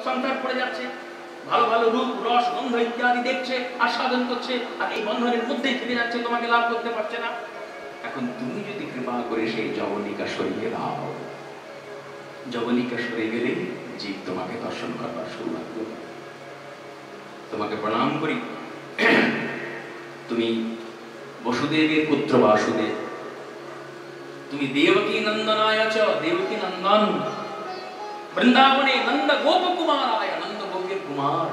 সংসার পড়ে যাচ্ছে, ভালো ভালো রূপ রস গন্ধ ইত্যাদি দেখছে, আস্বাদন করছে, আর এই বন্ধনের মধ্যেই থেকে যাচ্ছে, তোমাকে লাভ করতে পারছে না। এখন তুমি যদি কৃপা করে সেই যবনিকা সরিয়ে দাও, যবনিকা সরে গেলে জীব তোমাকে দর্শন করবার সৌভাগ্য। তোমাকে প্রণাম করি, তুমি বসুদেবের পুত্র বাসুদেব, তুমি দেবকী নন্দনায় চ দেবকী নন্দন, বৃন্দাবনে নন্দ গোপ কুমারায় নন্দ গোপের কুমার,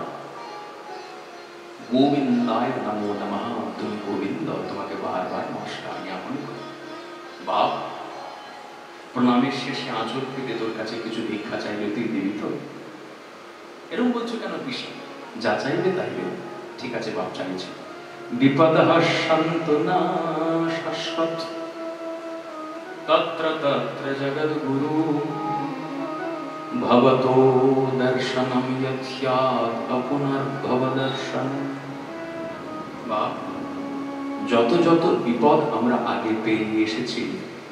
গোবিন্দায় নমো নমঃ। তুমি গোবিন্দ, তোমাকে বারবার নমস্কার জ্ঞাপন করি। বাপ, প্রণামের শেষে আঁচল পেতে তোর কাছে কিছু ভিক্ষা চাইলে তুই দিবি তো? এরকম বলছো কেন পিসি? যা চাইবে তাইবে। ঠিক আছে বাপ, চাইছি। বিপদঃ শান্তনা শাশ্বত তত্র তত্র জগদ্গুরু ভবতো দর্শনম যৎস্যাৎ অপুনর্ভব দর্শন। বাপ, যত যত বিপদ আমরা আগে পেরিয়ে এসেছি,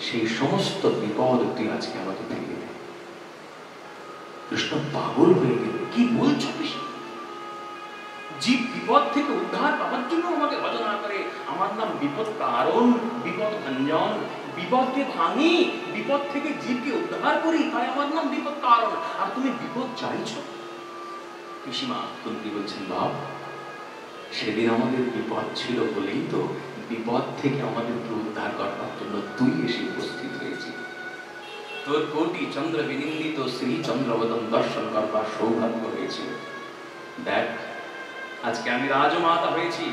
সেই সমস্ত বিপদ তুই আজকে আমাকে ফিরিয়ে দে। কৃষ্ণ পাগল হয়ে গেল, কি বলছো কৃষ্ণ? জীব বিপদ থেকে উদ্ধার পাওয়ার জন্য আমাকে ভজনা করে। আমার নাম বিপদ কারণ, বিপদ ভঞ্জন, বিপদকে ভাঙি, বিপদ থেকে জীবকে উদ্ধার করি, তাই আমার নাম বিপদ কারণ। আর তুমি বিপদ চাইছো? পিসিমা কুন্তি বলছেন, বাপ, সেদিন আমাদের বিপদ ছিল বলেই তো বিপদ থেকে আমাদেরকে উদ্ধার করবার জন্য তুই এসে উপস্থিত হয়েছিস। তোর কোটি চন্দ্র বিনিন্দিত শ্রী চন্দ্রবদন দর্শন করবার সৌভাগ্য হয়েছিল। দেখ, আজকে আমি রাজমাতা হয়েছি,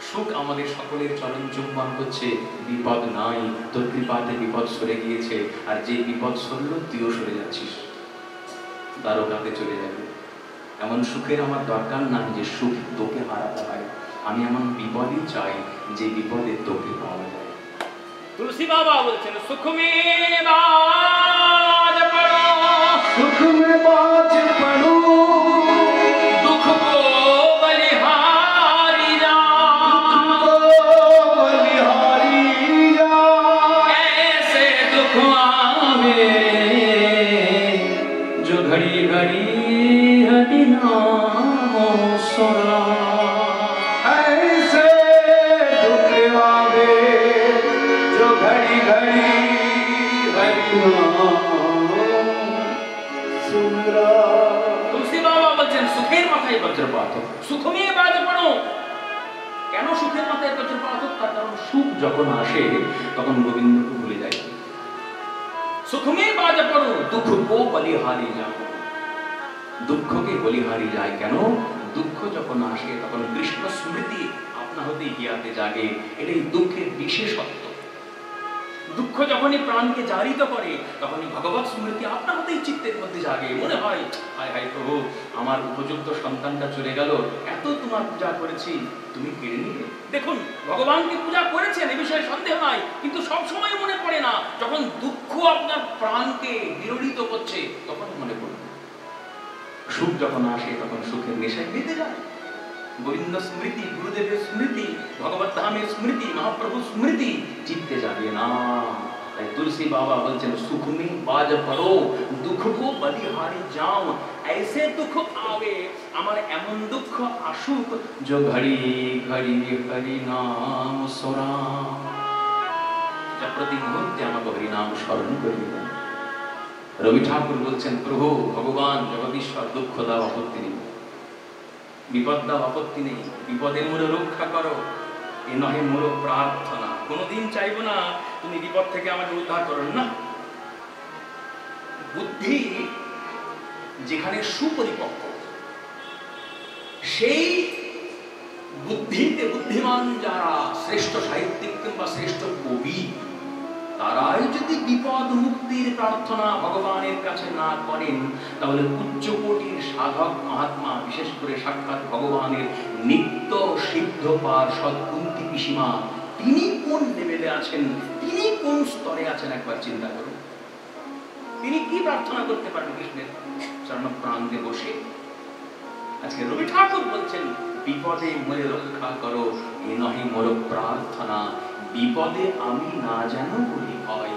সুখ আমাদের সকলের চরণ চুম্বন করছে। বিপদ নাই, তোর কৃপাতে বিপদ সরে গিয়েছে, আর যে বিপদ সরল তুইও সরে যাচ্ছিস, দ্বারকাতে চলে যাবে। এমন সুখের আমার দরকার নাই যে সুখ তোকে হারাতে হয়। আমি এমন বিপদই চাই যে বিপদে তোকে পাওয়া যায়। তুলসী বাবা বলছেন, সুখ মে বাজ পড়ো, सुख में बाज पड़ो, दुख को बलिहारी जा, बलिहारी जा, ऐसे दुख आवे जो घड़ी घड़ी हरि नाम सुना। ऐसे दुख आवे जो घड़ी घड़ी हरि नाम सुन रहा। তুলসী বাবা বলছেন, সুখের মাথায় বজ্রপাত হোক, সুখমে বাজ পড়ো। কেন সুখের মাথায় বজ্রপাত হোক? তার কারণ সুখ যখন আসে তখন গোবিন্দকে ভুলে যায়। সুখমে বাজ পড়ো, দুঃখ কো বলিহারি যাও। দুঃখকে বলিহারি যায় কেন? দুঃখ যখন আসে তখন কৃষ্ণ স্মৃতি আপনা হতেই গিয়াতে জাগে। এটাই দুঃখের বিশেষত্ব। দুঃখ যখনই প্রাণকে জারিত করে তখনই ভগবত স্মৃতি আপনা হতেই চিত্তের মধ্যে জাগে। মনে হয়, হায় হায় প্রভু, আমার উপযুক্ত সন্তানটা চলে গেল, এত তোমার পূজা করেছি, তুমি কেড়ে নিলে। দেখুন, ভগবানকে পূজা করেছেন, এ বিষয়ে সন্দেহ নাই, কিন্তু সব সময় মনে পড়ে না। যখন দুঃখ আপনার প্রাণকে বিরোধিত করছে তখন মনে পড়ে। সুখ যখন আসে তখন সুখের নেশায় মেতে যায়। গোবিন্দ স্মৃতি, গুরুদেবের স্মৃতি, ভগবত ধামের স্মৃতি, মহাপ্রভু স্মৃতি চিত্তে যাবে না। তাই তুলসী বাবা বলছেন, সুখ মে বাজ পড়ো, দুঃখ কো বলিহারি যাও। ऐसे দুঃখ আবে, আমার এমন দুঃখ আসুক, जो ঘড়ি ঘড়ি হরি নাম স্মরণ, যা প্রতি মুহূর্তে আমাকে হরি নাম স্মরণ করিবে। রবি ঠাকুর বলছেন, প্রভু ভগবান জগদীশ্বর, দুঃখ দাও, আপত্তি নেই, বিপদ দাও, আপত্তি নেই, বিপদের মূলে রক্ষা করো, এ নহে মোর প্রার্থনা। কোনোদিন চাইবো না তুমি বিপদ থেকে আমাকে উদ্ধার করো না। বুদ্ধি যেখানে সুপরিপক্ক, সেই বুদ্ধিতে বুদ্ধিমান যারা শ্রেষ্ঠ সাহিত্যিক কিংবা শ্রেষ্ঠ কবি, তারাই যদি বিপদ মুক্তির প্রার্থনা ভগবানের কাছে না করেন, তাহলে উচ্চ কোটির সাধক মহাত্মা, বিশেষ করে সাক্ষাৎ ভগবানের নিত্য সিদ্ধ পার্ষদ কুন্তি পিসিমা, তিনি কোন লেভেলে আছেন, তিনি কোন স্তরে আছেন একবার চিন্তা করুন। তিনি কি প্রার্থনা করতে পারেন কৃষ্ণের চরণ প্রান্তে বসে? আজকে রবি ঠাকুর বলছেন, বিপদে মোরে রক্ষা করো, এ নহে মোর প্রার্থনা। বিপদে আমি না যেন বলি হয়,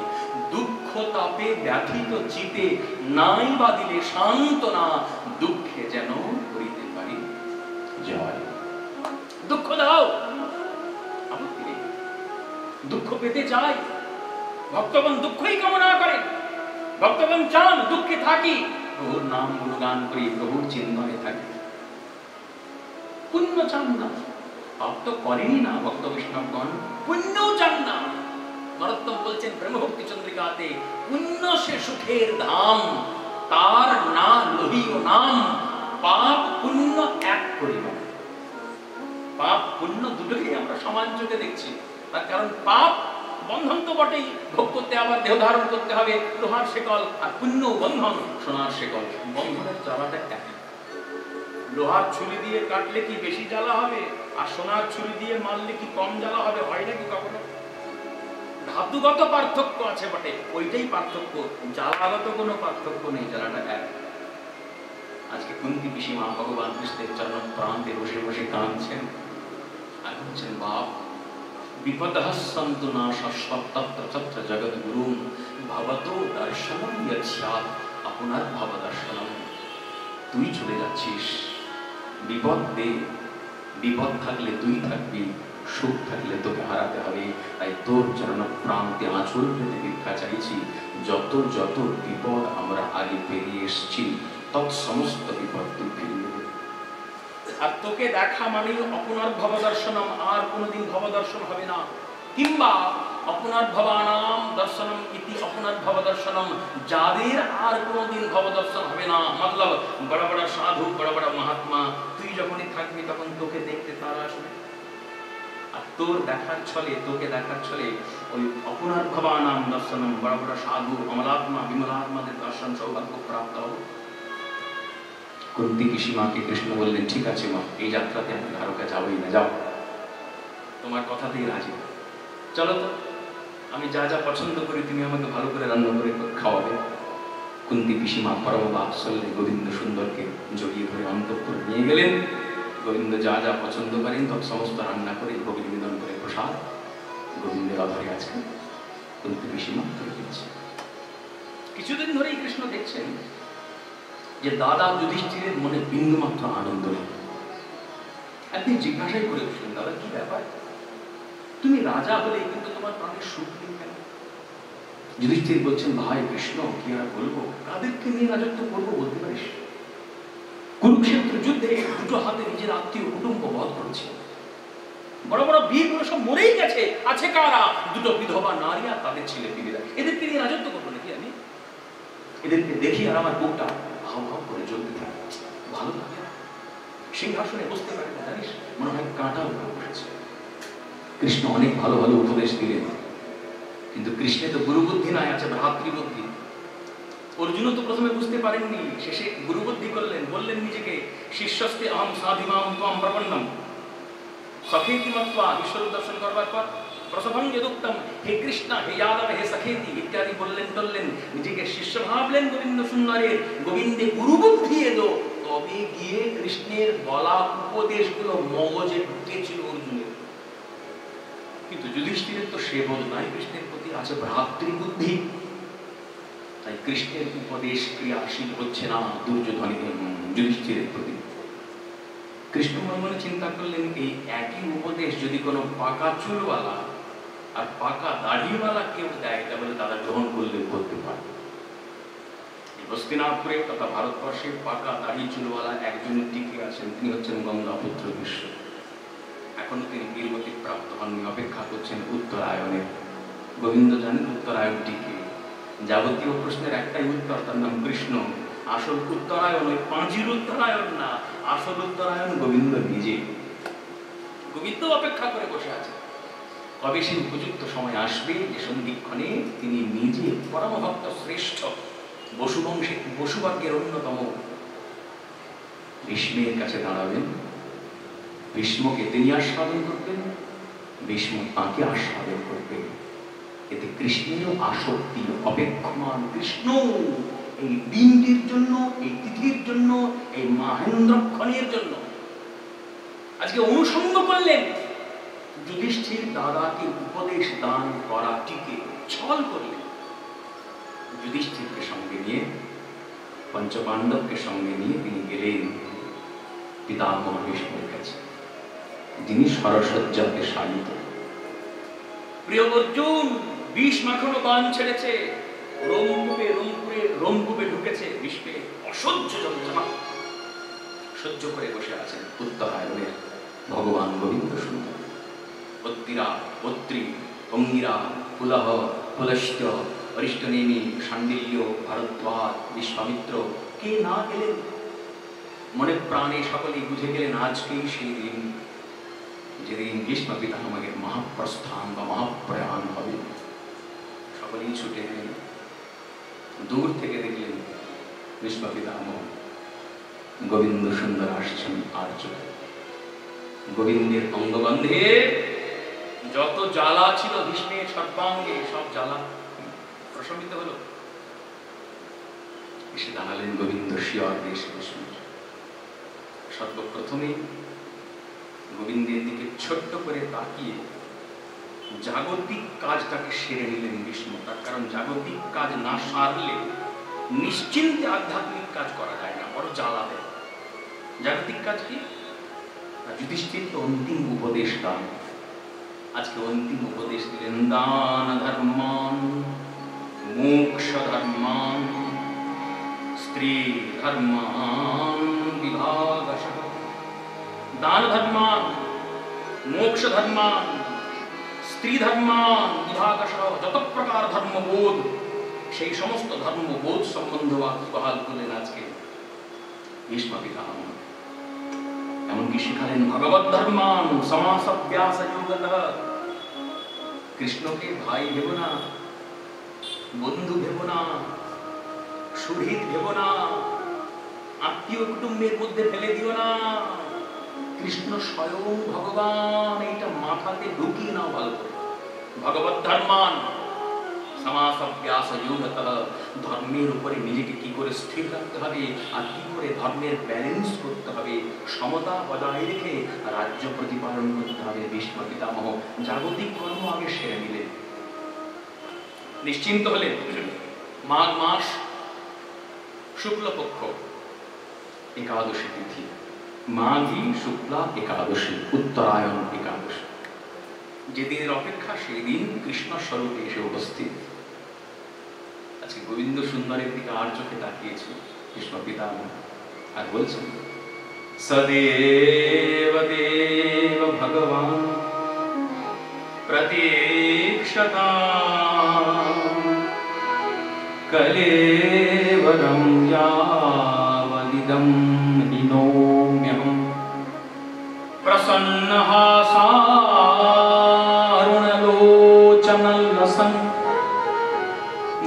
দুঃখ তাপে ব্যথিত চিতে নাই বা দিলে সান্ত্বনা, দুঃখে যেন পেতে চায়, ভক্তগণ দুঃখই কামনা করেন, ভক্তগণ চান দুঃখে থাকি, প্রভুর নাম গুণগান করি, প্রভুর চিন্তনে থাকি। পুণ্য চান না, পাপ তো করেনি না ভক্ত বৈষ্ণবগণ, পুণ্যও চান না। নরোত্তম বলছেন ব্রহ্মভক্তি চন্দ্রিকাতে, পুণ্য সে সুখের ধাম, তার না লোহিও নাম, পাপ পুণ্য এক করিব। পাপ পুণ্য দুটোকেই আমরা সমান চোখে দেখছি, তার কারণ পাপ বন্ধন তো বটেই, ভোগ করতে আবার দেহ ধারণ করতে হবে লোহার শেকল, আর পুণ্য বন্ধন সোনার শেকল, বন্ধনের জ্বালাটা এক। লোহার ছুরি দিয়ে কাটলে কি বেশি জ্বালা হবে, আর সোনার ছুরি দিয়ে মারলে কি কম জ্বালা হবে? হয় নাকি কখনো? ধাতুগত পার্থক্য আছে বটে, ওইটাই পার্থক্য, জ্বালাগত কোনো পার্থক্য নেই, জ্বালাটা এক। আজকে কুন্তি পিসিমা ভগবান কৃষ্ণের চরণ প্রান্তে বসে বসে কাঁদছেন আর বলছেন, বাপ বিপদঃ সন্তু নাশাশ্বত তত্র তত্র জগদ্গুরুম ভবতো দর্শনম ইয়ৎ স্যাৎ আপনার ভব দর্শনম। তুই চলে যাচ্ছিস, বিপদ দে, বিপদ থাকলে তুই থাকবি, সুখ থাকলে তোকে হারাতে হবে, তাই তোর চরণ প্রান্তে আঁচল পেতে ভিক্ষা চাইছি। যত যত বিপদ আমরা আগে পেরিয়ে এসেছি, তৎ সমস্ত বিপদ তুই ফিরিয়ে দেবে। আর তোকে দেখা মানেই অপুনার ভব দর্শনম, আর কোনোদিন ভব দর্শন হবে না। কিংবা অপুনার ভবানাম দর্শনম ইতি অপুনার ভব দর্শনম, যাদের আর কোনোদিন ভব দর্শন হবে না, মতলব বড় বড় সাধু, বড় বড় মহাত্মা, তুই যখনই থাকবি তখন তোকে দেখতে তারা আসবে, আর তোর দেখার ছলে, তোকে দেখার ছলে ওই অপুনার ভবানাম দর্শনম, বড় বড় সাধু, অমলাত্মা, বিমলাত্মাদের দর্শন সৌভাগ্য প্রাপ্ত হবে। কুন্তি পিসিমাকে কৃষ্ণ বললেন, ঠিক আছে মা, এই যাত্রাতে আমি দ্বারকা যাবই না, যাও, তোমার কথাতেই রাজি, চলো তো, আমি যা যা পছন্দ করি তুমি আমাকে ভালো করে রান্না করে খাওয়াবে। কুন্তি পিসিমা পরম বাৎসল্যে গোবিন্দ সুন্দরকে জড়িয়ে ধরে অন্তঃপুরে নিয়ে গেলেন। গোবিন্দ যা যা পছন্দ করেন তৎ সমস্ত রান্না করে ভোগ নিবেদন করে প্রসাদ গোবিন্দের অধরে আছে কুন্তি পিসিমা করে দিচ্ছে। কিছুদিন ধরেই কৃষ্ণ দেখছেন যে দাদা যুধিষ্ঠিরের মনে বিন্দুমাত্র আনন্দ নেই। একদিন জিজ্ঞাসাই করে উঠলেন, দাদা কি ব্যাপার, তুমি রাজা হলে কিন্তু তোমার প্রাণের সুখ নেই কেন? যুধিষ্ঠির বলছেন, ভাই কৃষ্ণ কি আর বলবো, কাদেরকে নিয়ে রাজত্ব করবো বলতে পারিস? কুরুক্ষেত্র যুদ্ধে দুটো হাতে নিজের আত্মীয় কুটুম্ব বধ করেছে, বড় বড় বীরগুলো সব মরেই গেছে, আছে কারা? দুটো বিধবা নারী আর তাদের ছেলে পিলেরা, এদেরকে নিয়ে রাজত্ব করবো নাকি আমি? এদেরকে দেখি আর আমার বুকটা হাও হাও করে জ্বলতে থাকে, ভালো লাগে না, সিংহাসনে বসতে পারে না, জানিস মনে হয় কাঁটা উপরে বসেছে। কৃষ্ণ অনেক ভালো ভালো উপদেশ দিলেন, কিন্তু কৃষ্ণে তো গুরু বুদ্ধি নাই, আছে ভ্রাতৃ বুদ্ধি। অর্জুনও তো প্রথমে বুঝতে পারেননি, শেষে গুরু বুদ্ধি করলেন, বললেন নিজেকে, শিষ্যস্তে অহম সাধিমাম ত্বম প্রপন্নম সখেতি মত্বা, ঈশ্বর দর্শন করবার পর প্রসভং যদুক্তম, হে কৃষ্ণ, হে যাদব, হে সখেতি ইত্যাদি বললেন টললেন, নিজেকে শিষ্য ভাবলেন গোবিন্দ সুন্দরের। গোবিন্দে গুরু বুদ্ধি এলো, তবে গিয়ে কৃষ্ণের বলা উপদেশগুলো মগজে ঢুকেছিল অর্জুনের। কিন্তু যুধিষ্ঠিরের তো সে বোধ নাই কৃষ্ণের প্রতি, আছে ভ্রাতৃ বুদ্ধি, তাই কৃষ্ণের উপদেশ ক্রিয়াশীল হচ্ছে না দুর্যোধনের যুধিষ্ঠিরের প্রতি। কৃষ্ণ মনে মনে চিন্তা করলেন, এই একই উপদেশ যদি কোনো পাকা চুলওয়ালা আর পাকা দাড়িওয়ালা কেউ দেয়, তাহলে তারা গ্রহণ করলে করতে পারে। হস্তিনাপুরে তথা ভারতবর্ষে পাকা দাড়ি চুলওয়ালা একজন টিকে আছেন, তিনি হচ্ছেন গঙ্গাপুত্র ভীষ্ম। এখন তিনি বীরগতি প্রাপ্ত হননি, অপেক্ষা করছেন উত্তরায়ণের। গোবিন্দ জানেন উত্তরায়ণ টিকে, যাবতীয় প্রশ্নের একটাই উত্তর, তার নাম কৃষ্ণ। আসল উত্তরায়ণ ওই পাঁজির উত্তরায়ণ না, আসল উত্তরায়ণ গোবিন্দ নিজে। গোবিন্দ অপেক্ষা করে বসে আছে, কবে সেই উপযুক্ত সময় আসবে যে সন্ধিক্ষণে তিনি নিজে পরমভক্ত শ্রেষ্ঠ বসুবংশে, বসুবর্গের অন্যতম ভীষ্মের কাছে দাঁড়াবেন, ভীষ্মকে তিনি আস্বাদন করবেন, ভীষ্ম তাঁকে আস্বাদন করবেন। এতে কৃষ্ণেরও আসক্তি অপেক্ষমান। কৃষ্ণ এই দিনটির জন্য, এই তিথির জন্য, এই মহেন্দ্রক্ষণের জন্য আজকে অনুসঙ্গ করলেন। যুধিষ্ঠির দাদাকে উপদেশ দান করাটিকে ছল করলেন। যুধিষ্ঠিরকে সঙ্গে নিয়ে, পঞ্চপাণ্ডবকে সঙ্গে নিয়ে তিনি গেলেন পিতামহ ভীষ্মের কাছে, যিনি সরসজ্জাতে শায়িত। প্রিয় অর্জুন বিষ মাখানো বাণ ছেড়েছে, রোমকূপে ঢুকেছে, ভীষ্মে অসহ্য যন্ত্রণা সহ্য করে বসে আছেন উত্তরায়ণের ভগবান গোবিন্দ সুন্দর। অত্রিরা, অত্রি, অঙ্গিরা, পুলহ, পুলস্ত্য, অরিষ্টনেমি, শাণ্ডিল্য, ভারদ্বাজ, বিশ্বামিত্র কে না গেলেন? মনে প্রাণে সকলেই বুঝে গেলেন আজকেই সেই দিন, যেদিন ভীষ্ম পিতামহের মহাপ্রস্থান বা মহাপ্রয়াণ হবে। সকলেই ছুটে গেলেন, দূর থেকে দেখলেন ভীষ্ম পিতামহ গোবিন্দ সুন্দর আসছেন আর চলে। গোবিন্দের অঙ্গবন্ধে যত জ্বালা ছিল ভীষ্মের সর্বাঙ্গে সব জ্বালা প্রশমিত হলো। এসে দাঁড়ালেন গোবিন্দ শিয়র দেশ ভীষ্মের। সর্বপ্রথমে গোবিন্দের দিকে ছোট্ট করে তাকিয়ে জাগতিক কাজটাকে সেরে নিলেন ভীষ্ম। তার কারণ জাগতিক কাজ না সারলে নিশ্চিন্তে আধ্যাত্মিক কাজ করা যায় না, বড় জ্বালা দেয়। জাগতিক কাজ কি? যুধিষ্ঠিরকে অন্তিম উপদেশ দান। আজকে অন্তিম উপদেশ দিলেন দান ধর্মান মোক্ষ ধর্মান স্ত্রী ধর্মান বিভাগশঃ। দান ধর্মান, মোক্ষ ধর্মান, স্ত্রী ধর্মান বিভাগশঃ, যত প্রকার ধর্মবোধ সেই সমস্ত ধর্মবোধ সম্বন্ধ বহাল করলেন আজকে ভীষ্ম পিতামহ। এমনকি শিখালেন ভগবত ধর্মান সমাসভ্যাস যোগতঃ। কৃষ্ণকে ভাই ভেবো না, বন্ধু ভেবো না, সুহৃদ ভেবো না, আত্মীয় কুটুম্বের মধ্যে ফেলে দিও না। কৃষ্ণ স্বয়ং ভগবান, এইটা মাথাতে ঢুকিয়ে নাও ভালো করে। ভগবত ধর্মান সমাসভ্যাস যোগতঃ, ধর্মের উপরে নিজেকে কি করে স্থির রাখতে হবে আর কি করে ধর্মের ব্যালেন্স করতে হবে, সমতা বজায় রেখে রাজ্য প্রতিপালন করতে হবে। ভীষ্ম পিতামহ জাগতিক কর্ম আগে সেরে নিলেন, নিশ্চিন্ত হলেন। মাঘ মাস শুক্লপক্ষ একাদশী তিথি, মাঘী শুক্লা একাদশী, উত্তরায়ণ একাদশী। যেদিনের অপেক্ষা সেই দিন কৃষ্ণ স্বরূপে এসে উপস্থিত। আজকে গোবিন্দ সুন্দরের দিকে আর চোখে তাকিয়েছে কৃষ্ণ পিতামহ আর বলছেন সদেব দেব ভগবান প্রতীক্ষতাম কলেবরম যাবদিদম হিনোম্যহম প্রসন্নহাসারুণলোচনলসন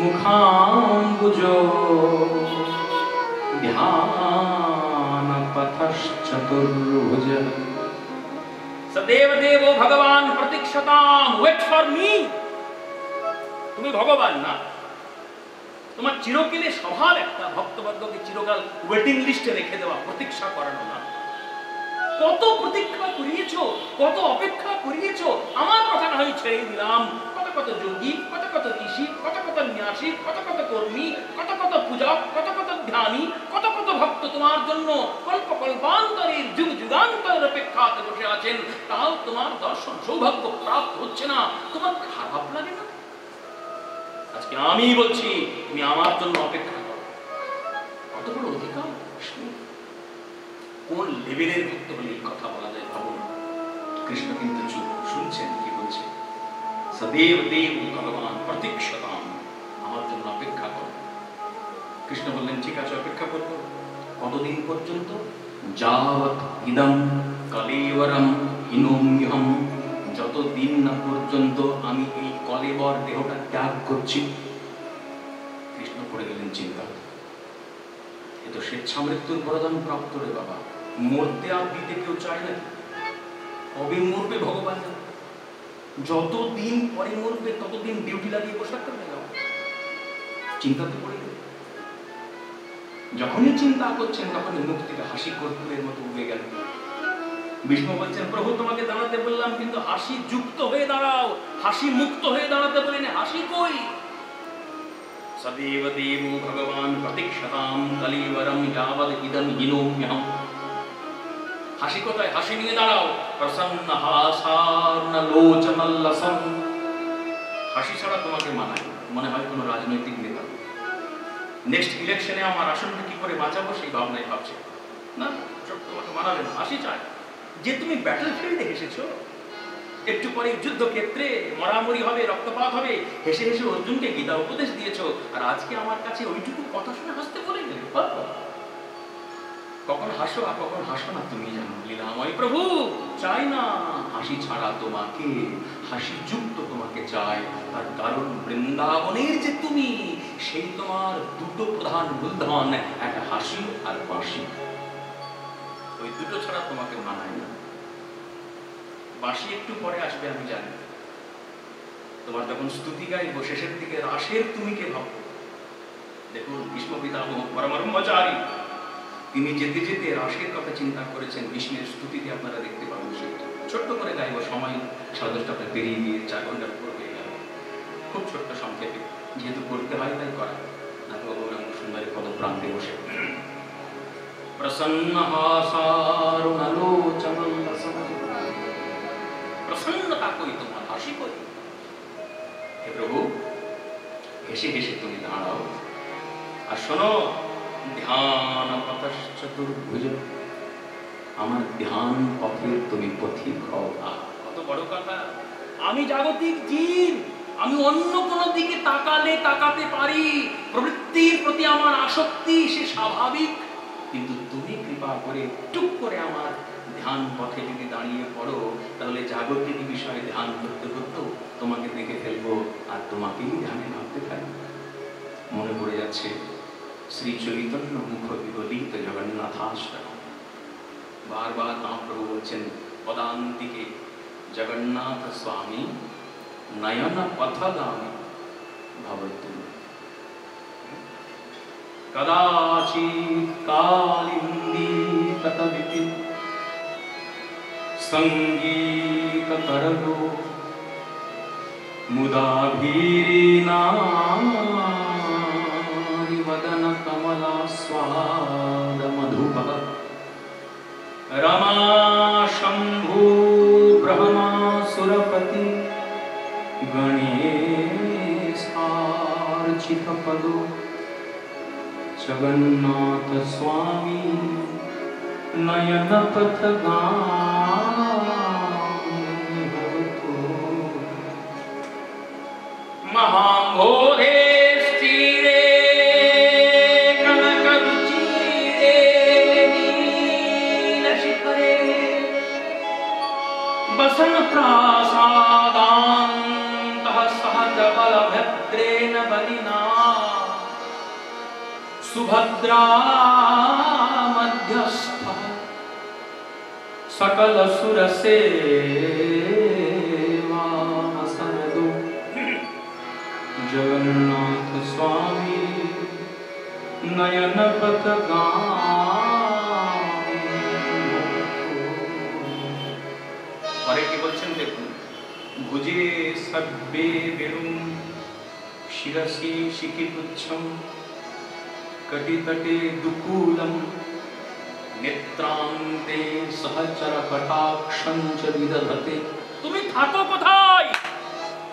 মুখাম্বুজো ধ্যানপথশ্চতুর্ভুজ। সদেব দেব ভগবান প্রতীক্ষতাম, ওয়েট ফর মি। তুমি ভগবান না, তোমার চিরকালে স্বভাব একটা ভক্তবর্গকে চিরকাল ওয়েটিং লিস্টে রেখে দেওয়া, প্রতীক্ষা করানো না। কত প্রতীক্ষা করিয়েছো, কত অপেক্ষা করিয়েছো, আমার কথা না হয় ছেড়ে দিলাম। কত কত যোগী, কত কত ঋষি, কত কত ন্যাসী, কত কত কর্মী, কত কত পূজক, কত কত ধ্যানী, কত কত ভক্ত তোমার জন্য কল্প কল্পান্তরের যুগ যুগান্তরের অপেক্ষাতে বসে আছেন, তাও তোমার দর্শন সৌভাগ্য প্রাপ্ত হচ্ছে না। তোমার খারাপ লাগে না? আজকে আমি বলছি তুমি আমার জন্য অপেক্ষা করো। কত বড় অধিকার! কোন লেভেলের ভক্ত হলে এই কথা বলা যায় ভাবুন। কৃষ্ণ কিন্তু চুপ, শুনছেন কি বলছে। সদেব দেব ভগবান প্রতীক্ষতাম, আমার জন্য অপেক্ষা করো। কৃষ্ণ বললেন ঠিক আছে, অপেক্ষা করবো। কতদিন পর্যন্ত? যাবৎ ইদম কলেবরম হিনোম্যহম, যতদিন না পর্যন্ত আমি এই কলেবর দেহটা ত্যাগ করছি। কৃষ্ণ পড়ে গেলেন চিন্তা। এ তো স্বেচ্ছামৃত্যুর বরদান প্রাপ্ত রে বাবা, মরতে আর দিতে কেউ চায় না। কবে মরবে ভগবান? যতদিন পরে মরবে ততদিন ডিউটি লাগিয়ে বসে থাকতে হবে। চিন্তাতে পড়ে গেল। যখনই চিন্তা করছেন তখনই মুখ থেকে হাসি কর্পূরের মতো উঠে গেল। বিষ্ণু বলছেন প্রভু তোমাকে দাঁড়াতে বললাম, কিন্তু হাসি যুক্ত হয়ে দাঁড়াও, হাসি মুক্ত হয়ে দাঁড়াতে বলেন। হাসি কই? সদেব দেব ভগবান প্রতীক্ষতাম কলেবরম যাবদ ইদম হিনোম্যহম। হাসি কোথায়? হাসি নিয়ে দাঁড়াও। প্রসন্ন হাসারুণলোচনলসন, হাসি ছাড়া তোমাকে মানায় মনে হয় কোনো রাজনৈতিক নেতা। নেক্সট ইলেকশনে আমার আসনটা কি করে বাঁচাবো সেই ভাবনাই ভাবছে। না, সব তোমাকে মানাবে না। হাসি চায় যে তুমি ব্যাটল ফিল্ডে এসেছো, একটু পরে যুদ্ধক্ষেত্রে মরামরি হবে, রক্তপাত হবে, হেসে হেসে অর্জুনকে গীতা উপদেশ দিয়েছো, আর আজকে আমার কাছে ওইটুকু কথা শুনে হাসতে বলে গেলে। কখন হাসো আর কখন হাসো না তুমি জানো লীলাময় প্রভু। চাই না হাসি ছাড়া তোমাকে, হাসি যুক্ত তোমাকে চাই। তার কারণ বৃন্দাবনের যে তুমি, সেই তোমার দুটো প্রধান মূলধন, একটা হাসি আর বাঁশি। ওই দুটো ছাড়া তোমাকে মানায় না। বাঁশি একটু পরে আসবে আমি জানি। তোমার যখন স্তুতি গাইব শেষের দিকে রাসের তুমি কে ভাবো। দেখুন ভীষ্ম পিতামহ পরমাচারী তিনি যেতে যেতে রাসের কথা চিন্তা করেছেন। ভীষ্মের স্তুতিতে আপনারা দেখতে পাবেন। সেটা ছোট্ট করে গাইব, সময় 10:30 পেরিয়ে গিয়ে 4 ঘন্টার উপর হয়ে গেল। খুব ছোট্ট সংক্ষেপে, যেহেতু করতে হয় তাই করা। ভগবান সুন্দরী পদপ্রান্তে বসে প্রসন্ন হাসারুণালোচনম প্রসন্নতা কই তোমার, হাসি কই। হে প্রভু, হেসে হেসে তুমি দাঁড়াও আর শোনো, ধ্যান পথশ্চতুর্ভুজ, আমার ধ্যান পথের তুমি পথিক হও। কত বড় কথা। আমি জাগতিক জীব, আমি অন্য কোনো দিকে তাকালে তাকাতে পারি, প্রবৃত্তির প্রতি আমার আসক্তি সে স্বাভাবিক, কিন্তু তুমি কৃপা করে টুক করে আমার ধ্যান পথে যদি দাঁড়িয়ে পড়ো, তাহলে জাগতিক বিষয়ে ধ্যান করতে করতেও তোমাকে দেখে ফেলবো আর তোমাকেই ধ্যানে ভাবতে থাকবো। মনে পড়ে যাচ্ছে শ্রী চৈতন্য মুখ বিগলিত জগন্নাথাষ্টক। বারবার মহাপ্রভু বলছেন পদান্তিকে জগন্নাথ স্বামী নয়ন পথগামী ভবতু। কদাচিৎ কালিন্দীতবিতি সঙ্গীততরলো মুদাভীরিনারিবদন কমলাস্বাদ মধুপঃ রমা শম্ভু ব্রহ্মাসুরপতি গণেশার্চিত পদো জগন্নাথ স্বামী নয়ন পথগামী ভবতু। মহাম্ভোধে স্থিরে কনকরুচিরে নীলশিখরে বসন প্রাসাদান্তঃ সহজবলভদ্রেণ বলিনা সুভদ্রা মধ্যস্থ সকল সুরসেবাসনদো জগন্নাথ স্বামী নয়ন পথগামী। পরে কি বলছেন দেখুন, ভুজে সব্বে বেণুম শিরসি শিখিপুচ্ছম কটিতটে দুকূলম নেত্রান্তে সহচর কটাক্ষং চ বিদধতে। তুমি থাকো কোথায়?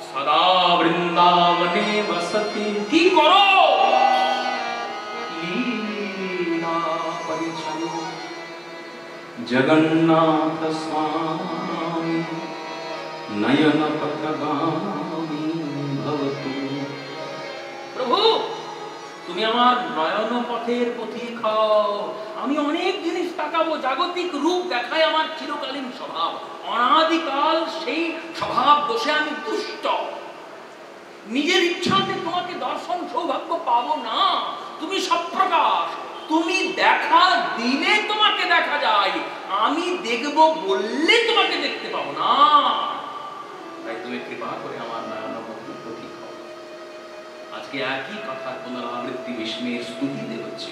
সদা বৃন্দাবনে বসতি। কি করো? লীলা পরিচয় জগন্নাথ স্বামী নয়ন পথগামী ভবতু। প্রভু, তুমি আমার নয়ন পথের পথিক হও। আমি অনেক জিনিস তাকাবো, জাগতিক রূপ দেখায় আমার চিরকালীন স্বভাব। অনাদিকাল সেই স্বভাব দোষে আমি দুষ্ট। নিজের ইচ্ছাতে তোমাকে দর্শন সৌভাগ্য পাবো না। তুমি সপ্রকাশ, তুমি দেখা দিলে তোমাকে দেখা যায়, আমি দেখব বললে তোমাকে দেখতে পাবো না। তাই তুমি কৃপা করে আমার নয়ন পথের পথিক হও। আজকে একই কথার পুনরাবৃত্তি ভীষ্মের স্তুতিতে হচ্ছে।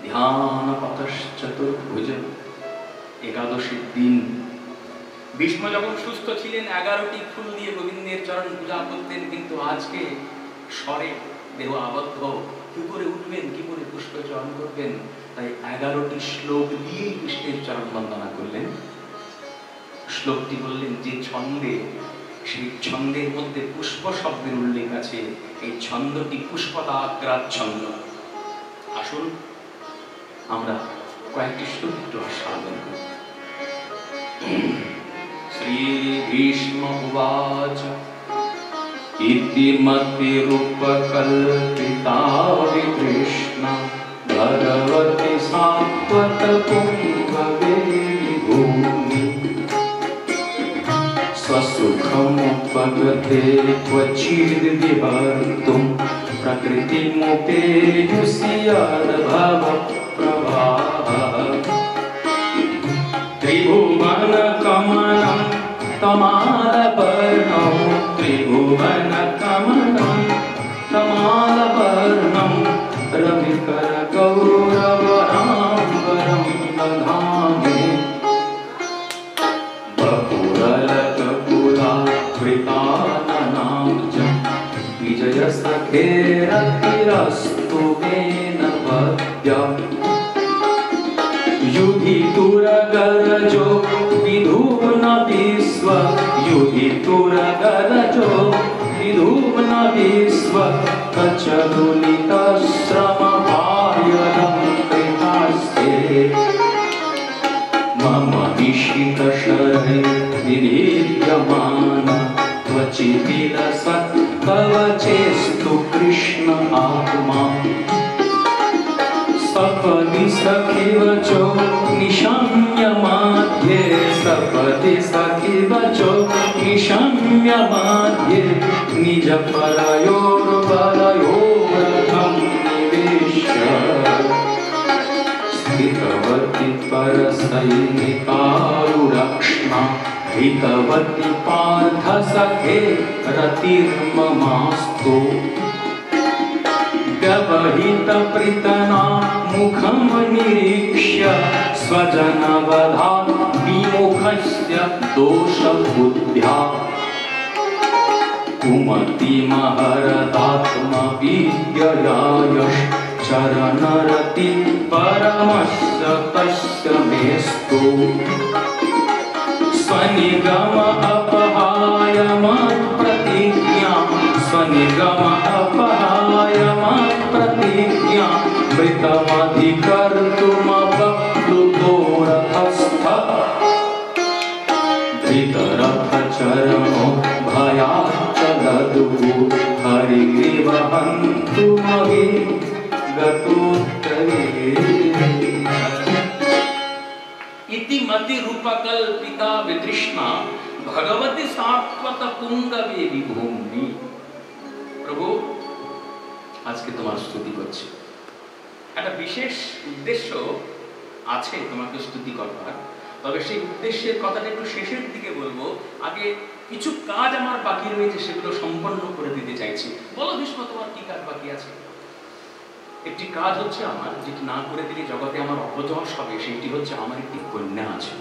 ধ্যান পথশ্চতুর্ভুজ, একাদশীর দিন ভীষ্ম যখন সুস্থ ছিলেন 11টি ফুল দিয়ে গোবিন্দের চরণ পূজা করতেন, কিন্তু আজকে স্বরে দেহ আবদ্ধ, কি করে উঠবেন, কি করে পুষ্প চরণ করবেন, তাই 11টি শ্লোক দিয়েই কৃষ্ণের চরণ বন্দনা করলেন। শ্লোকটি বললেন যে ছন্দে সেই ছন্দের মধ্যে পুষ্প শব্দের উল্লেখ আছে। এই ছন্দটি পুষ্পদাগ্রাত ছন্দ। আসুন আমরা কয়েকটি শ্লোক একটু আস্বাদন করি। শ্রী ভীষ্ম উবাচ ইতি মতিরূপকল্পিতা বিতৃষ্ণা ভগবতি সাত্ত্বত পুঙ্গবে ভূমি स्वसुखमुपगते क्वचिद्विहर्तुं प्रकृतिमुपेयुषि यद्भवप्रभाः त्रिभुवनकमलं तमालवर्णं त्रिभुवनकमलं तमालवर्णं रविकरगौरवराम्बरं दधामि विजयसखेरतिरस्तु मेन पद्या युधितुरगरजो विधून विश्व युधितुरगरजो विधून विश्व कचदुलितश्रमपायनं कृतास्ते मम निशितशरै विधीयमान त्वचिदिलसत्कवचेस्तु कृष्ण आत्मा सपदि सखिवचो निशम्य माध्ये सपदि सखिवचो निशम्य माध्ये निजपरयोर्वरयोरथं निवेश्य स्थितवती परसैनिकारुरक्ष्णा हितवती पार्थ सखे रतिर्ममास्तु व्यवहितप्रीतना मुखं निरीक्ष्य स्वजनवधात् विमुखस्य दोषबुद्ध्या कुमतिमहरदात्मविद्ययायश्चरणरति परमस्य तस्य मेस्तु स्वनिगम अपहाय मत्प्रतिज्ञां स्वनिगम अपहाय मत्प्रतिज्ञां मृतमधिकर्तुमवप्लुतो रथस्थः धृतरथचरणो भयाच्च ददुः हरिरिव हन्तुमहि गतोत्तरे इति मति रूपकल्पिता वितृष्णा भगवती सात्वत पुंगवे विभूमि। प्रभु आज के तुम्हार स्तुति करছি। একটা বিশেষ উদ্দেশ্য আছে তোমাকে স্তুতি করবার, তবে সেই উদ্দেশ্যের কথাটা একটু শেষের দিকে বলবো। আগে কিছু কাজ আমার বাকি রয়েছে, সেগুলো সম্পন্ন করে দিতে চাইছি। বলো ভীষ্ম, তোমার কি কাজ বাকি আছে? একটি কাজ হচ্ছে আমার, যেটি না করে দিলে জগতে আমার অপযশ হবে, সেইটি হচ্ছে আমার একটি কন্যা আছে।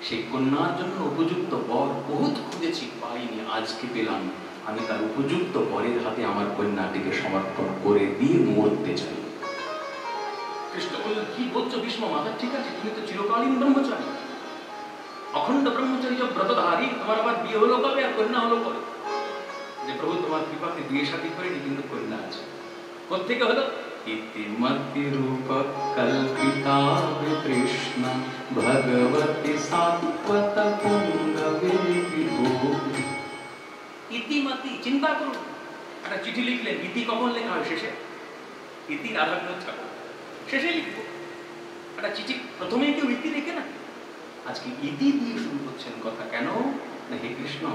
সেই কন্যার জন্য উপযুক্ত বর বহুত খুঁজেছি, পাইনি, আজকে পেলাম। আমি তার উপযুক্ত বরের হাতে আমার কন্যাটিকে সমর্পণ করে দিয়ে মরতে চাই। কৃষ্ণ বললেন, কি বলছো ভীষ্ম, মাথা ঠিক আছে? তুমি তো চিরকালীন ব্রহ্মচারী, অখণ্ড ব্রহ্মচারী, ব্রতধারী, তোমার আবার বিয়ে হলো কবে আর কন্যা হলো কবে? যে প্রভু তোমার কৃপাতে বিয়ে শাদী করেনি, কিন্তু কন্যা আছে। কোত্থেকে হলো? ইতি মতি রূপ কল্পিতা বিতৃষ্ণা ভগবতি সাত্ত্বত পুঙ্গবে বিভূমি। ইতিমতি, চিন্তা করুন, একটা চিঠি লিখলেন, ইতি কখন লেখা হয়? শেষে। ইতি রাধাবিনোদ ঠাকুর শেষে লিখবো। একটা চিঠি প্রথমেই কেউ ইতি লিখে না, আজকে ইতি দিয়ে শুরু করছেন কথা। কেন না, হে কৃষ্ণ,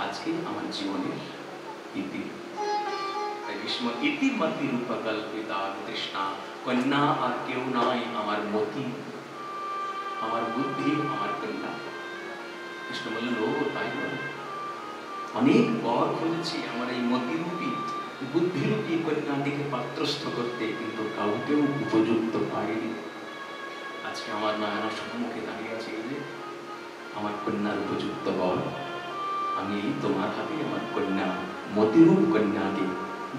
আজকে আমার জীবনের ইতি। ভীষ্ম ইতি মতি রূপকল্পিতা বিতৃষ্ণা, কন্যা আর কেউ নাই, আমার মতি, আমার বুদ্ধি, আমার কন্যা। কৃষ্ণ বললেন, ও তাই বলে, অনেক বর খুঁজেছি আমার এই মতিরূপী বুদ্ধিরূপী কন্যাটিকে পাত্রস্থ করতে, কিন্তু কাউকেও উপযুক্ত পাইনি। আজকে আমার নয়না সম্মুখে দাঁড়িয়ে আছে যে আমার কন্যার উপযুক্ত বর। আমি তোমার হাতে আমার কন্যা, মতিরূপ কন্যাকে,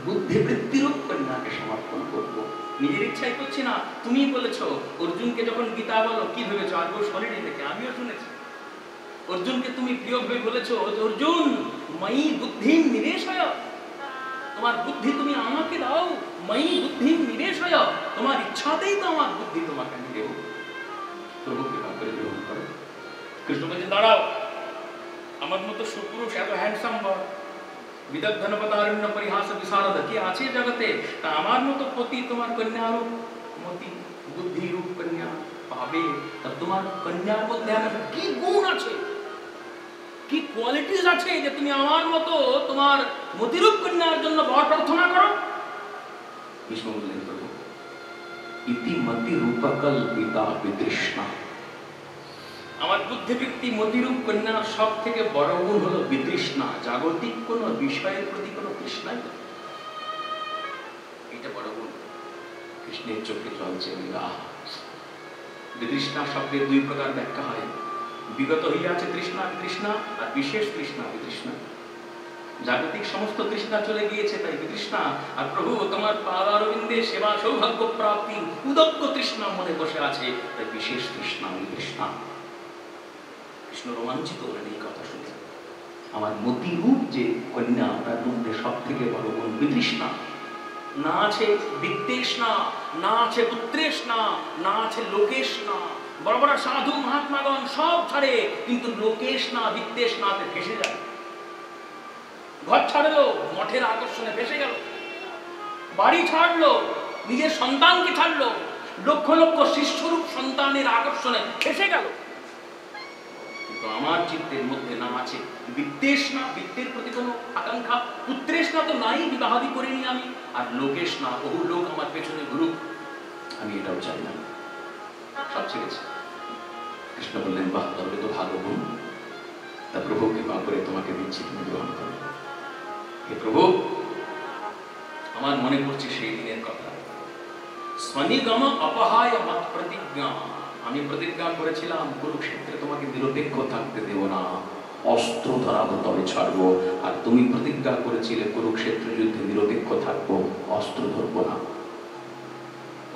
বুদ্ধিবৃত্তিরূপ কন্যাকে সমর্পণ করবো। নিজের ইচ্ছাই করছি না, তুমি বলেছ। অর্জুনকে যখন গীতা বলো, কি ভেবেছ? আর কেউ শোনেনি দেখে, আমিও শুনেছি। অর্জুনকে তুমি প্রিয় ভেবে বলেছো, অর্জুন ময়ি বুদ্ধি নিবেশয়, তোমার বুদ্ধি তুমি আমাকে দাও, ময়ি বুদ্ধি নিবেশয়, তোমার ইচ্ছাতেই তো আমার বুদ্ধি তোমাকে আমি দেব। প্রভু কৃপা করে গ্রহণ করো। কৃষ্ণ বলছে দাঁড়াও, আমার মতো সুপুরুষ এত হ্যান্ডসাম বর, বিদগ্ধনপতারণ্য পরিহাস বিশারদ কি আছে জগতে, তা আমার মতো পতি তোমার কন্যা রূপ মতি বুদ্ধি রূপ কন্যা পাবে। তা তোমার কন্যার মধ্যে আমার কি গুণ আছে, কি কোয়ালিটিস আছে যে তুমি আমার মতো তোমার মতিরূপ কন্যার জন্য বর প্রার্থনা করো? বিষ্ণু বললেন প্রভু ইতি মতি রূপকল্পিতা বিতৃষ্ণা, আমার বুদ্ধিবৃত্তি মতিরূপ কন্যার সব থেকে বড় গুণ হলো বিতৃষ্ণা, জাগতিক কোন বিষয়ের প্রতি কোন তৃষ্ণাই, এটা বড় গুণ। কৃষ্ণের চোখে জল চেয়ে বিতৃষ্ণা শব্দের দুই প্রকার ব্যাখ্যা হয়, বিগত হইয়াছে তৃষ্ণা বিতৃষ্ণা আর বিশেষ তৃষ্ণা বিতৃষ্ণা। জাগতিক সমস্ত তৃষ্ণা চলে গিয়েছে তাই বিতৃষ্ণা, আর প্রভু তোমার পাদারবিন্দে সেবা সৌভাগ্য প্রাপ্তি উদগ্গ তৃষ্ণা মনে বসে আছে তাই বিশেষ তৃষ্ণা বিতৃষ্ণা। কৃষ্ণ রোমাঞ্চিত হলেন এই কথা শুনে। আমার মতিরূপ যে কন্যা তার মধ্যে সব থেকে বড় গুণ বিতৃষ্ণা, না আছে বিদ্বেষণা, না আছে পুত্রেষণা, না আছে লোকেষণা। বড় বড় সাধু মহাত্মাগণ সব ছাড়ে কিন্তু লোকেষণা বিদ্বেষণাতে ফেসে যায়। ঘর ছাড়লো মঠের আকর্ষণে ফেসে গেল, বাড়ি ছাড়লো নিজের সন্তানকে ছাড়লো, লক্ষ লক্ষ শিষ্যরূপ সন্তানের আকর্ষণে ফেসে গেল। কিন্তু আমার চিত্তের মধ্যে না আছে বিদ্বেষণা, বিদ্যের প্রতি কোনো আকাঙ্ক্ষা, পুত্রেষণা তো নাই, বিবাহাদি করিনি আমি, আর লোকেষণা বহু লোক আমার পেছনে ঘুরুক আমি এটাও চাই না, সব ছেড়েছে। কৃষ্ণ বললেন বাহ তবে তো ভালো গুণ, তা প্রভু কৃপা করে তোমাকে দিচ্ছি, তুমি গ্রহণ করো। হে প্রভু আমার মনে পড়ছে সেই দিনের কথা, স্বনিগম অপহায় মত প্রতিজ্ঞা, আমি প্রতিজ্ঞা করেছিলাম কুরুক্ষেত্রে তোমাকে নিরপেক্ষ থাকতে দেব না, অস্ত্র ধরাবো তবে ছাড়বো, আর তুমি প্রতিজ্ঞা করেছিলে কুরুক্ষেত্র যুদ্ধে নিরপেক্ষ থাকবো, অস্ত্র ধরবো না।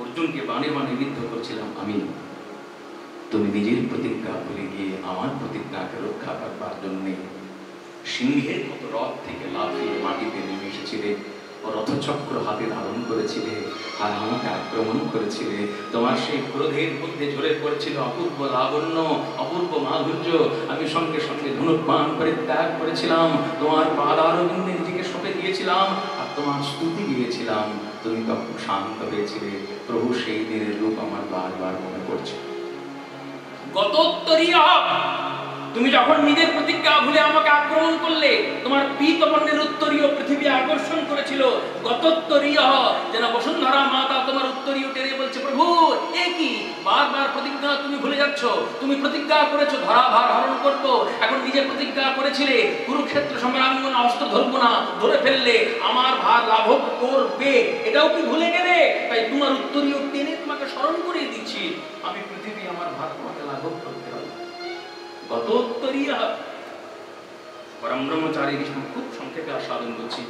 অর্জুনকে বানে বানে বিদ্ধ করছিলাম আমি, তুমি নিজের প্রতিজ্ঞা ভুলে গিয়ে আমার প্রতিজ্ঞাকে রক্ষা করবার জন্য সিংহের মতো রথ থেকে লাফিয়ে মাটিতে নেমে এসেছিলে, রথচক্র হাতে ধারণ করেছিলে আর আমাকে আক্রমণ করেছিলে। তোমার সেই ক্রোধের মধ্যে ঝরে পড়ছিল অপূর্ব লাবণ্য, অপূর্ব মাধুর্য। আমি সঙ্গে সঙ্গে ধনুর্বাণ করে ত্যাগ করেছিলাম, তোমার পাদারবিন্দে নিজেকে সঁপে দিয়েছিলাম আর তোমার স্তুতি দিয়েছিলাম। তুমি তখন শান্ত হয়েছিলে। প্রভু সেই দিনের রূপ আমার বারবার মনে পড়ছে। গতোত্তরীয় তুমি যখন নিজের প্রতিজ্ঞা ভুলে আমাকে আক্রমণ করলে, তোমার পীতবর্ণের উত্তরীয় পৃথিবী আকর্ষণ করেছিল। গতোত্তরীয় যেন বসুন্ধরা মাতা তোমার উত্তরীয় টেনে বলছে প্রভু এ কি বারবার প্রতিজ্ঞা তুমি ভুলে যাচ্ছ, তুমি প্রতিজ্ঞা করেছো ধরাভার হরণ করবো, এখন নিজে প্রতিজ্ঞা করেছিলে কুরুক্ষেত্র সমরাঙ্গনে অস্ত্র ধরবো না, ধরে ফেললে আমার ভার লাঘব করবে, এটাও কি ভুলে গেলে? তাই তোমার উত্তরীয় টেনে তোমাকে স্মরণ করিয়ে দিচ্ছি, আমি পৃথিবী আমার ভার তোমাকে লাঘব করতে হবে। গতোত্তরীয় পরম ব্রহ্মচারী বিষ্ণু, খুব সংক্ষেপে আস্বাদন করছি।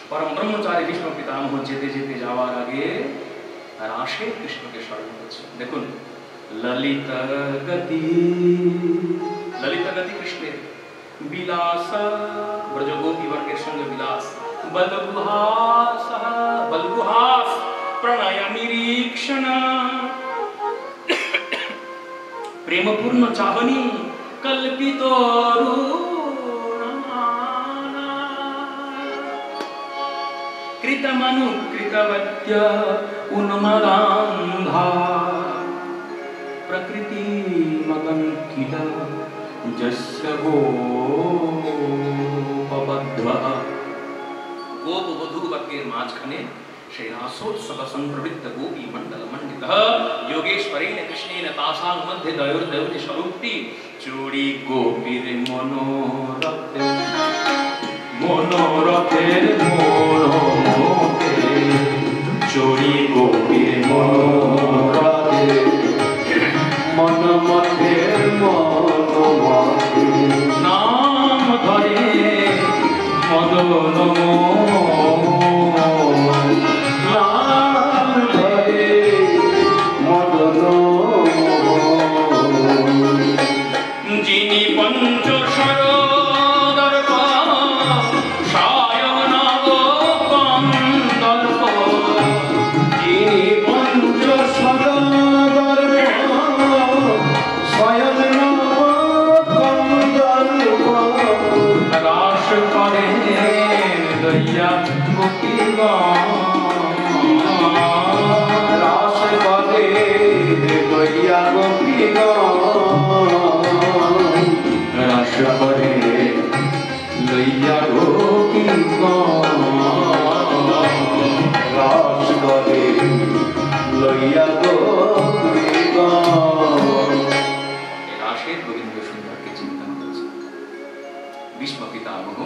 পরম ব্রহ্মচারী বিষ্ণু পিতামহ যেতে যেতে যাওয়ার আগে আর আসে কৃষ্ণকে স্মরণ করছে। দেখুন ললিতা গতি, ললিতা গতি কৃষ্ণের বিলাস, ব্রজগোপী বর্গের সঙ্গে বিলাস, বলগুহাস, বলগুহাস প্রণয় নিরীক্ষণ, প্রেমপূর্ণ চাহনি কল্পিত কৃতমনুকৃতবত্য উন্মদান্ধা প্রকৃতি মগন কিল যস্য গোপবদ্ধ। গোপ বধূ বর্গের মাঝখানে সেই রাসোৎসব সংপ্রবৃত্ত গোপী মণ্ডল মণ্ডিত যোগেশ্বরেণ কৃষ্ণেন তাসাং মধ্যে দয়োর্দয়তি স্বরূপটি চূড়ি গোপীর মনোরথে, মনোরথের মনোমতে, চূড়ি গোপীর মনোরথে, মনমথের মনোমতে, নাম ধরে মদন যিনি লইয়া গোপীগণ রাস করে লইয়া গোপীগণ রাস করে লইয়া গোপীগণ। রাসের গোবিন্দ সুন্দরকে চিন্তা করছে। ভীষ্ম পিতামহ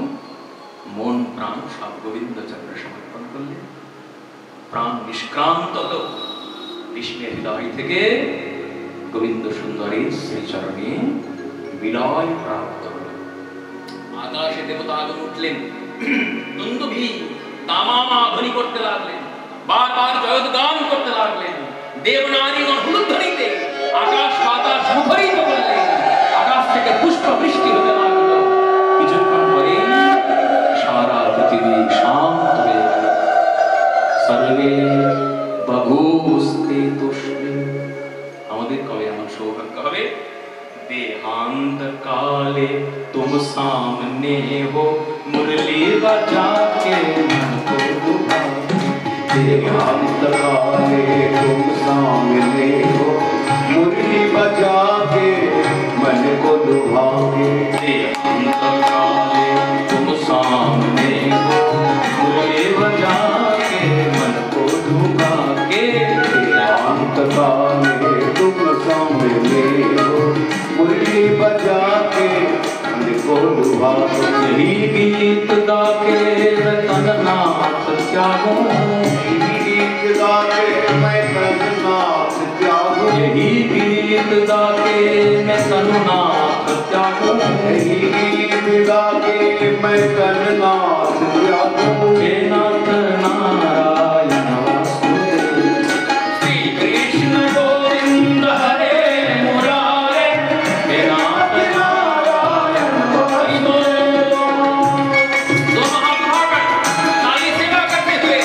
মন প্রাণ সব গোবিন্দ চন্দ্র সমর্পণ করলেন। প্রাণ নিষ্ক্রান্ত হল। ভীষ্মের হৃদয় থেকে গোবিন্দ সুন্দরের শ্রীচরণে বিলয় প্রাপ্ত হল। আকাশে দেবতাগণ উঠলেন, দুন্দুভি দামাধ্বনি করতে লাগলেন, বারবার জয়গান করতে লাগলেন। দেবনারীগণ হুলধ্বনিতে আকাশ বাতাস মুখরিত করলেন। আকাশ থেকে পুষ্প বৃষ্টি হতে লাগলো। কিছুক্ষণ পরে সারা পৃথিবী শান্ত হয়ে গেল। সর্বে বভূস্তে তুষ্ণীম। আমাদের কবে এমন সৌভাগ্য হবে? देहांत काले तुम सामने हो, मुरली बजा के मन को लुभाओ। देहांत काले तुम सामने हो, मुरली बजा के मन को लुभाओगे। देहांत काले तुम सामने हो, मुरली बजा के मन को लुभा के। देहांत काले तुम सामने हो, मुरली बजा के मन को लुभाओगे। यही गीत गा के मैं तन नाथ त्यागूं। यही गीत गा के मैं तन नाथ त्यागूं। यही गीत गा के मैं तन नाथ त्यागूं। यही गीत गा के मैं तन नाथ त्यागूं। हे नाथ नारायण वासुदेव, श्री कृष्ण गोविंद हरे मुरारे, हे नाथ नारायण वासुदेव। दोनों हाथ उठाकर ताली सेवा करते हुए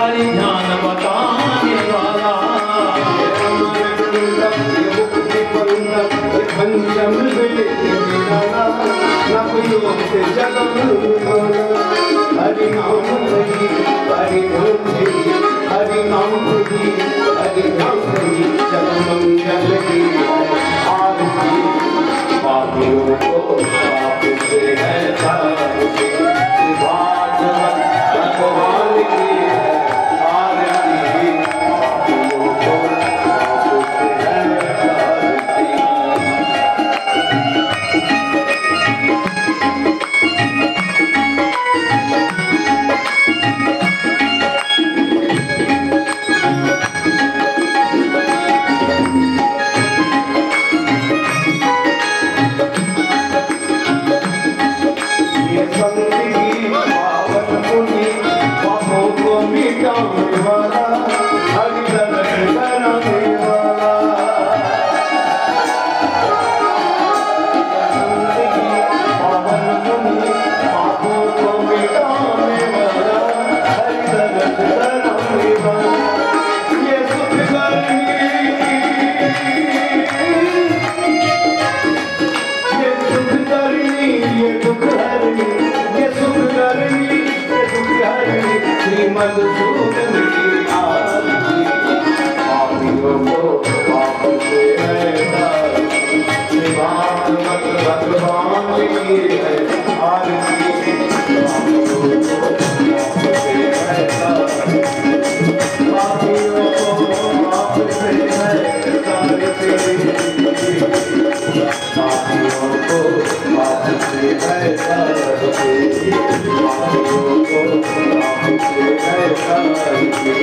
हरि ध्यान बताने वाला। पंचम हरि नाम हरि हरि नाम हरि हरि नाम हरि जग मंगल की आरती। पापियों को पाप से है तारती, भागवत भगवान की है आरती। पापियों को पाप से है तारती। मधुसूदन की आरती। पापियों को पाप से है तारती, भागवत भगवान की है आरती। पापियों को पाप से है तारती, पापियों को पाप से है तारती। पापियों को पाप से है तारती, पापियों को पाप से है तारती।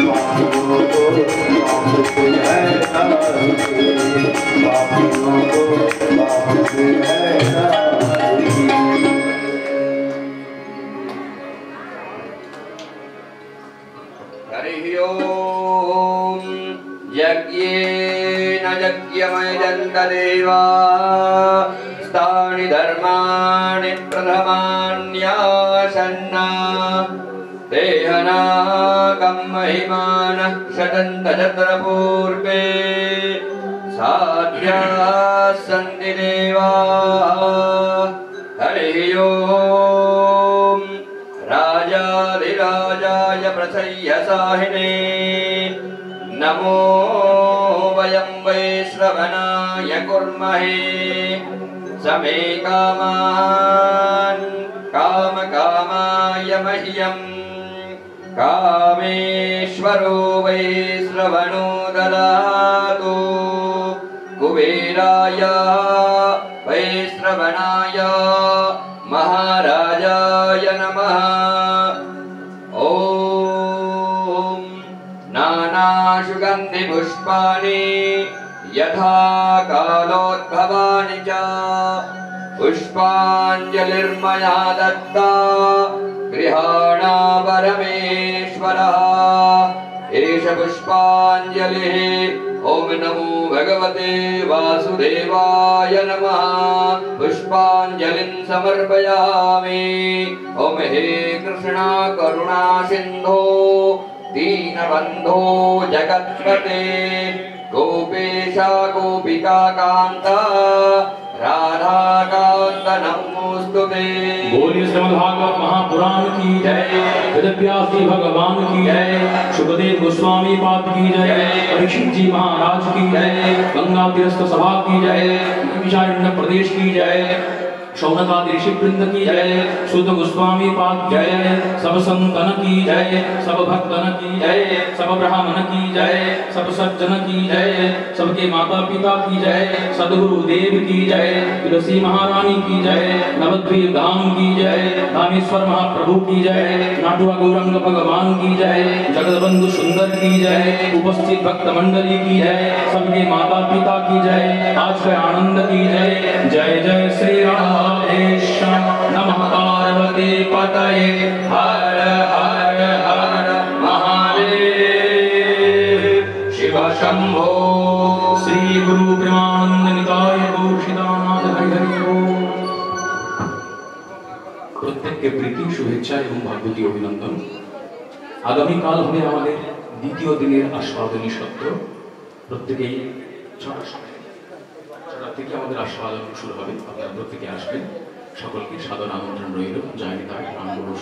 पापियों को पाप से है तारती, पापियों को पाप से है तारती। हरि ओम। यज्ञेन यज्ञमयजन्त देवा स्थानि धर्माणि प्रथमान्यासन्ना देहनाकं महिमानः शतन्त तत्र पूर्वे साध्याः सन्ति देवाः। हरि ओम। राजाधिराजाय प्रसह्यसाहिने नमो वयं वै श्रवणाय कुर्महे। समे कामान् कामकामाय मह्यं कामेश्वरो वै श्रवणो ददातु। कुबेराय वै श्रवणाय महाराजाय नमः। ओम। नानासुगन्धि पुष्पाणि यथा कालोद्भवानि च पुष्पाञ्जलिर्मया दत्ता गृहाणा परमेश्वरः। एष पुष्पाञ्जलिः। ओम नमो भगवते वासुदेवाय नमः। पुष्पाञ्जलिं समर्पयामि। ओम हे कृष्णा करुणा सिन्धो दीनबन्धो जगत्पते गोपेशा गोपिका कान्ता राधा कान्त नमोस्तुते। बोलिए श्रीमद्भागवत महापुराण की जय। वेदव्यासी भगवान की जय। शुभदेव गोस्वामी पाद की जय। परीक्षित जी महाराज की जय। गंगा तीरस्थ सभा की जय। विशारण्य प्रदेश की जय। शौनकादि ऋषि वृंद की जय। शुद्ध गोस्वामी पाद जय। सब संतन की जय। सब भक्तन की जय। सब ब्राह्मण की जय। सब सज्जन की जय। सबके माता पिता की जय। सद्गुरु देव की जय। तुलसी महारानी की जय। नवद्वीप धाम की जय। रामेश्वर महाप्रभु की जय। नाटुआ गौरंग भगवान की जय। जगतबंधु सुंदर की जय। उपस्थित भक्त मंडली की जय। सबके माता पिता की जय। आज के आनंद की जय। जय जय श्री राम। नमः पार्वती पतये। हर हर हर महादेव। शिव शंभो। श्री गुरु प्रेमानंद निताय गौर हरि हरि बोल। प्रत्येक के प्रीति शुभेच्छा एवं भागवती अभिनंदन। আগামীকাল হবে আমাদের দ্বিতীয় দিনের আস্বাদনী সত্র। প্রত্যেকেই 6টা থেকে আমাদের আস্বাদন শুরু হবে। আপনারা প্রত্যেকে আসবেন। সকলকে সাদর আমন্ত্রণ রইল। জয় নিতাই, রামগুরু।